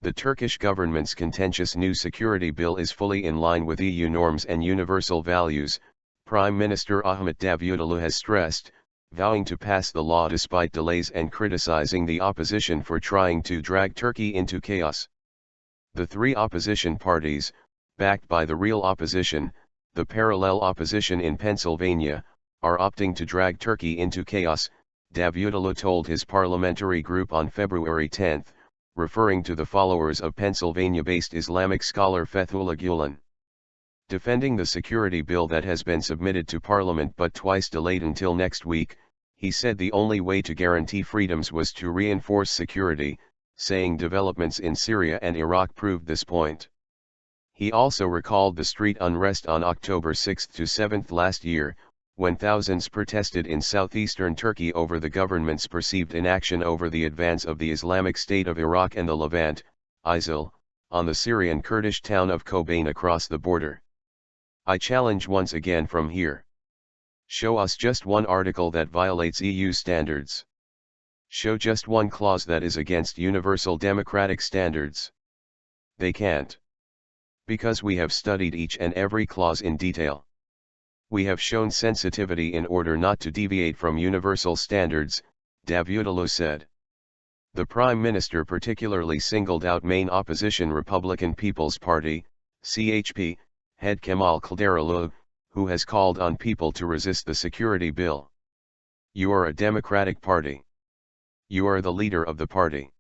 The Turkish government's contentious new security bill is fully in line with EU norms and universal values, Prime Minister Ahmet Davutoğlu has stressed, vowing to pass the law despite delays and criticizing the opposition for trying to drag Turkey into chaos. The three opposition parties, backed by the real opposition, the parallel opposition in Pennsylvania, are opting to drag Turkey into chaos, Davutoğlu told his parliamentary group on February 10, referring to the followers of Pennsylvania-based Islamic scholar Fethullah Gülen. Defending the security bill that has been submitted to Parliament but twice delayed until next week, he said the only way to guarantee freedoms was to reinforce security, saying developments in Syria and Iraq proved this point. He also recalled the street unrest on October 6 to 7 last year, when thousands protested in southeastern Turkey over the government's perceived inaction over the advance of the Islamic State of Iraq and the Levant, ISIL, on the Syrian Kurdish town of Kobane across the border. I challenge once again from here. Show us just one article that violates EU standards. Show just one clause that is against universal democratic standards. They can't. Because we have studied each and every clause in detail. We have shown sensitivity in order not to deviate from universal standards, Davutoğlu said. The Prime Minister particularly singled out main opposition Republican People's Party, CHP, head Kemal Kılıçdaroğlu, who has called on people to resist the security bill. You are a democratic party. You are the leader of the party.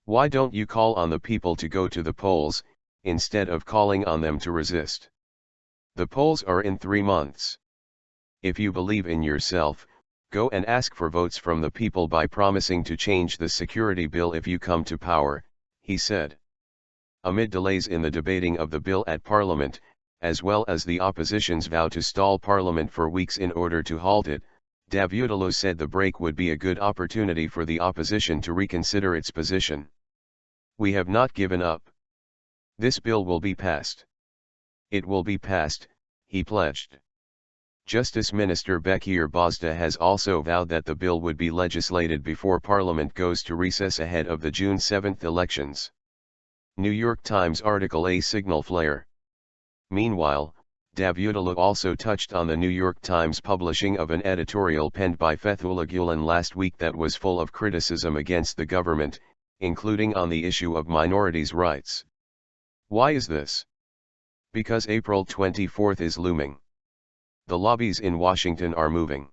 Why don't you call on the people to go to the polls, instead of calling on them to resist? The polls are in 3 months. If you believe in yourself, go and ask for votes from the people by promising to change the security bill if you come to power, he said. Amid delays in the debating of the bill at Parliament, as well as the opposition's vow to stall Parliament for weeks in order to halt it, Davutoğlu said the break would be a good opportunity for the opposition to reconsider its position. We have not given up. This bill will be passed. It will be passed, he pledged. Justice Minister Bekir Bozdağ has also vowed that the bill would be legislated before Parliament goes to recess ahead of the June 7 elections. New York Times article A signal flare. Meanwhile, Davutoğlu also touched on the New York Times publishing of an editorial penned by Fethullah Gülen last week that was full of criticism against the government, including on the issue of minorities' rights. Why is this? Because April 24 is looming. The lobbies in Washington are moving.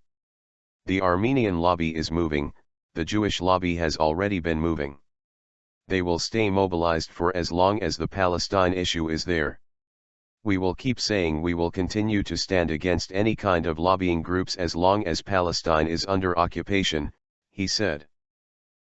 The Armenian lobby is moving, the Jewish lobby has already been moving. They will stay mobilized for as long as the Palestine issue is there. We will keep saying we will continue to stand against any kind of lobbying groups as long as Palestine is under occupation, he said.